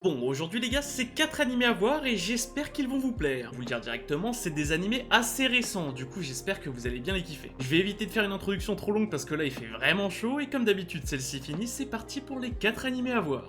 Bon, aujourd'hui les gars, c'est 4 animés à voir et j'espère qu'ils vont vous plaire. Vous le dire directement, c'est des animés assez récents, du coup j'espère que vous allez bien les kiffer. Je vais éviter de faire une introduction trop longue parce que là il fait vraiment chaud et comme d'habitude celle-ci finie, c'est parti pour les 4 animés à voir.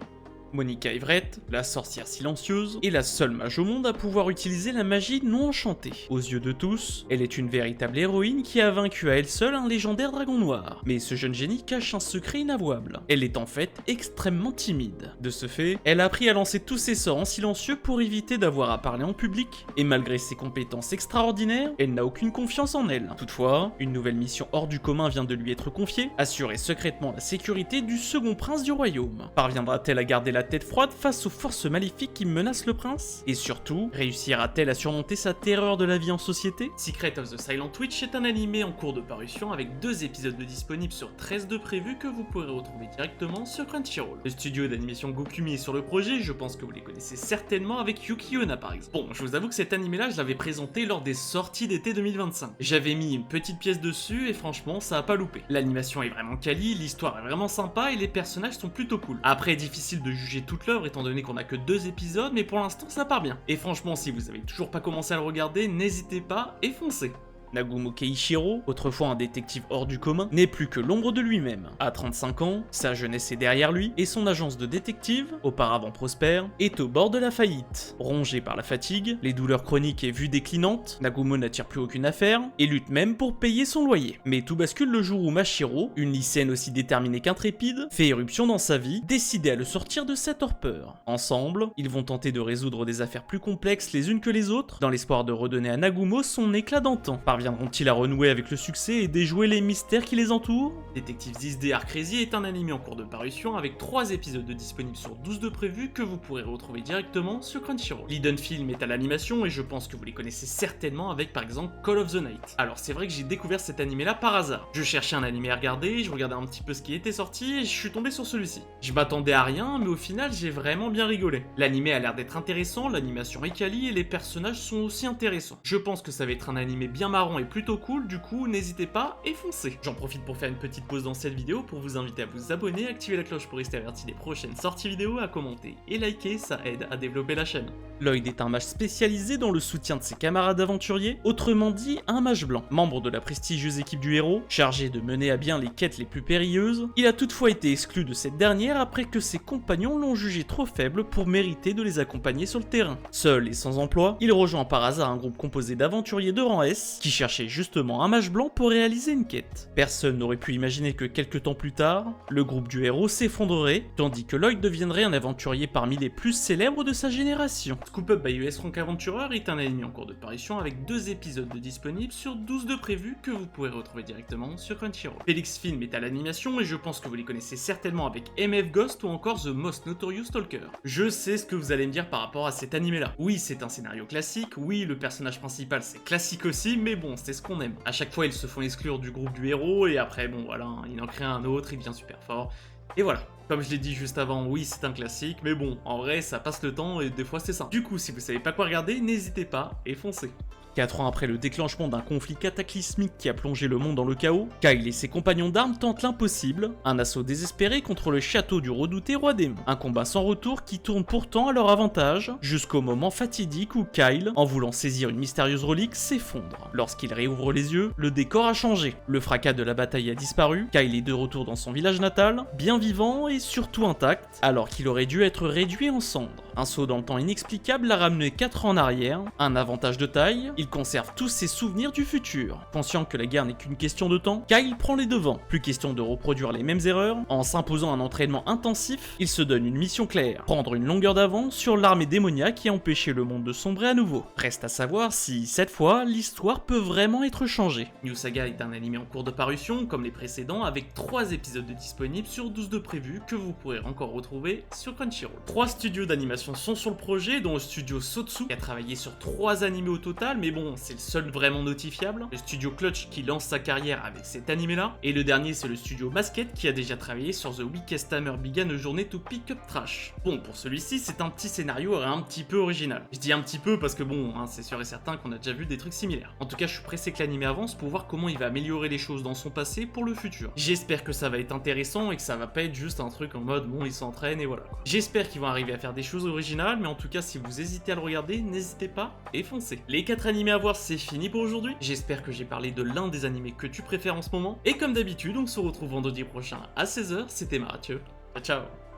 Monica Everett, la sorcière silencieuse, est la seule mage au monde à pouvoir utiliser la magie non enchantée. Aux yeux de tous, elle est une véritable héroïne qui a vaincu à elle seule un légendaire dragon noir. Mais ce jeune génie cache un secret inavouable. Elle est en fait extrêmement timide. De ce fait, elle a appris à lancer tous ses sorts en silencieux pour éviter d'avoir à parler en public, et malgré ses compétences extraordinaires, elle n'a aucune confiance en elle. Toutefois, une nouvelle mission hors du commun vient de lui être confiée, assurer secrètement la sécurité du second prince du royaume. Parviendra-t-elle à garder la tête froide face aux forces maléfiques qui menacent le prince? Et surtout, réussira-t-elle à surmonter sa terreur de la vie en société? Secret of the Silent Witch est un animé en cours de parution avec 2 épisodes disponibles sur 13 de prévus que vous pourrez retrouver directement sur Crunchyroll. Le studio d'animation Gokumi est sur le projet, je pense que vous les connaissez certainement avec Yuki Onna par exemple. Bon, je vous avoue que cet animé là, je l'avais présenté lors des sorties d'été 2025. J'avais mis une petite pièce dessus et franchement, ça a pas loupé. L'animation est vraiment quali, l'histoire est vraiment sympa et les personnages sont plutôt cool. Après, difficile de juger toute l'œuvre étant donné qu'on a que 2 épisodes, mais pour l'instant ça part bien. Et franchement, si vous avez toujours pas commencé à le regarder, n'hésitez pas et foncez. Nagumo Keiichiro, autrefois un détective hors du commun, n'est plus que l'ombre de lui-même. À 35 ans, sa jeunesse est derrière lui et son agence de détective, auparavant prospère, est au bord de la faillite. Rongé par la fatigue, les douleurs chroniques et vues déclinantes, Nagumo n'attire plus aucune affaire et lutte même pour payer son loyer. Mais tout bascule le jour où Mashiro, une lycéenne aussi déterminée qu'intrépide, fait éruption dans sa vie, décidée à le sortir de sa torpeur. Ensemble, ils vont tenter de résoudre des affaires plus complexes les unes que les autres, dans l'espoir de redonner à Nagumo son éclat d'antan. Parviendront-ils à renouer avec le succès et déjouer les mystères qui les entourent? Detective This Day Are Crazy est un anime en cours de parution avec 3 épisodes disponibles sur 12 de prévus que vous pourrez retrouver directement sur Crunchyroll. L'Eden Film est à l'animation et je pense que vous les connaissez certainement avec par exemple Call of the Night. Alors c'est vrai que j'ai découvert cet animé là par hasard. Je cherchais un animé à regarder, je regardais un petit peu ce qui était sorti et je suis tombé sur celui-ci. Je m'attendais à rien mais au final j'ai vraiment bien rigolé. L'animé a l'air d'être intéressant, l'animation est quali et les personnages sont aussi intéressants. Je pense que ça va être un animé bien marrant et plutôt cool, du coup n'hésitez pas et foncez. J'en profite pour faire une petite pause dans cette vidéo pour vous inviter à vous abonner, activer la cloche pour rester averti des prochaines sorties vidéo, à commenter et liker, ça aide à développer la chaîne. Lloyd est un mage spécialisé dans le soutien de ses camarades aventuriers, autrement dit un mage blanc. Membre de la prestigieuse équipe du héros, chargé de mener à bien les quêtes les plus périlleuses, il a toutefois été exclu de cette dernière après que ses compagnons l'ont jugé trop faible pour mériter de les accompagner sur le terrain. Seul et sans emploi, il rejoint par hasard un groupe composé d'aventuriers de rang S qui cherchaient justement un mage blanc pour réaliser une quête. Personne n'aurait pu imaginer que quelques temps plus tard, le groupe du héros s'effondrerait, tandis que Lloyd deviendrait un aventurier parmi les plus célèbres de sa génération. Scoop Up by US Frank Adventurer est un anime en cours de parution avec 2 épisodes disponibles sur 12 de prévus que vous pourrez retrouver directement sur Crunchyroll. Felix Film est à l'animation et je pense que vous les connaissez certainement avec MF Ghost ou encore The Most Notorious Stalker. Je sais ce que vous allez me dire par rapport à cet animé là. Oui, c'est un scénario classique, oui, le personnage principal c'est classique aussi, mais bon, c'est ce qu'on aime. À chaque fois, ils se font exclure du groupe du héros et après, bon voilà, il en crée un autre, il devient super fort. Et voilà. Comme je l'ai dit juste avant, oui c'est un classique, mais bon, en vrai ça passe le temps et des fois c'est ça. Du coup, si vous savez pas quoi regarder, n'hésitez pas et foncez. 4 ans après le déclenchement d'un conflit cataclysmique qui a plongé le monde dans le chaos, Kyle et ses compagnons d'armes tentent l'impossible, un assaut désespéré contre le château du redouté roi démon. Un combat sans retour qui tourne pourtant à leur avantage, jusqu'au moment fatidique où Kyle, en voulant saisir une mystérieuse relique, s'effondre. Lorsqu'il réouvre les yeux, le décor a changé. Le fracas de la bataille a disparu, Kyle est de retour dans son village natal, bien vivant et surtout intact, alors qu'il aurait dû être réduit en cendres. Un saut dans le temps inexplicable l'a ramené 4 ans en arrière, un avantage de taille, il conserve tous ses souvenirs du futur. Conscient que la guerre n'est qu'une question de temps, Kyle prend les devants. Plus question de reproduire les mêmes erreurs, en s'imposant un entraînement intensif, il se donne une mission claire, prendre une longueur d'avance sur l'armée démoniaque qui a empêché le monde de sombrer à nouveau. Reste à savoir si, cette fois, l'histoire peut vraiment être changée. New Saga est un animé en cours de parution, comme les précédents, avec 3 épisodes disponibles sur 12 de prévus que vous pourrez encore retrouver sur Crunchyroll. 3 studios d'animation sont sur le projet, dont le studio Sotsu, qui a travaillé sur 3 animés au total, mais bon, c'est le seul vraiment notifiable. Le studio Clutch qui lance sa carrière avec cet animé là. Et le dernier c'est le studio Basket qui a déjà travaillé sur The Weakest Hammer Began a Journey to Pick Up Trash. Bon, pour celui-ci c'est un petit scénario un petit peu original. Je dis un petit peu parce que bon, hein, c'est sûr et certain qu'on a déjà vu des trucs similaires. En tout cas je suis pressé que l'animé avance pour voir comment il va améliorer les choses dans son passé pour le futur. J'espère que ça va être intéressant et que ça va pas être juste un truc en mode bon ils s'entraînent et voilà. J'espère qu'ils vont arriver à faire des choses originales original, mais en tout cas, si vous hésitez à le regarder, n'hésitez pas et foncez. Les 4 animés à voir, c'est fini pour aujourd'hui. J'espère que j'ai parlé de l'un des animés que tu préfères en ce moment. Et comme d'habitude, on se retrouve vendredi prochain à 16h. C'était Mathieu. Ciao, ciao.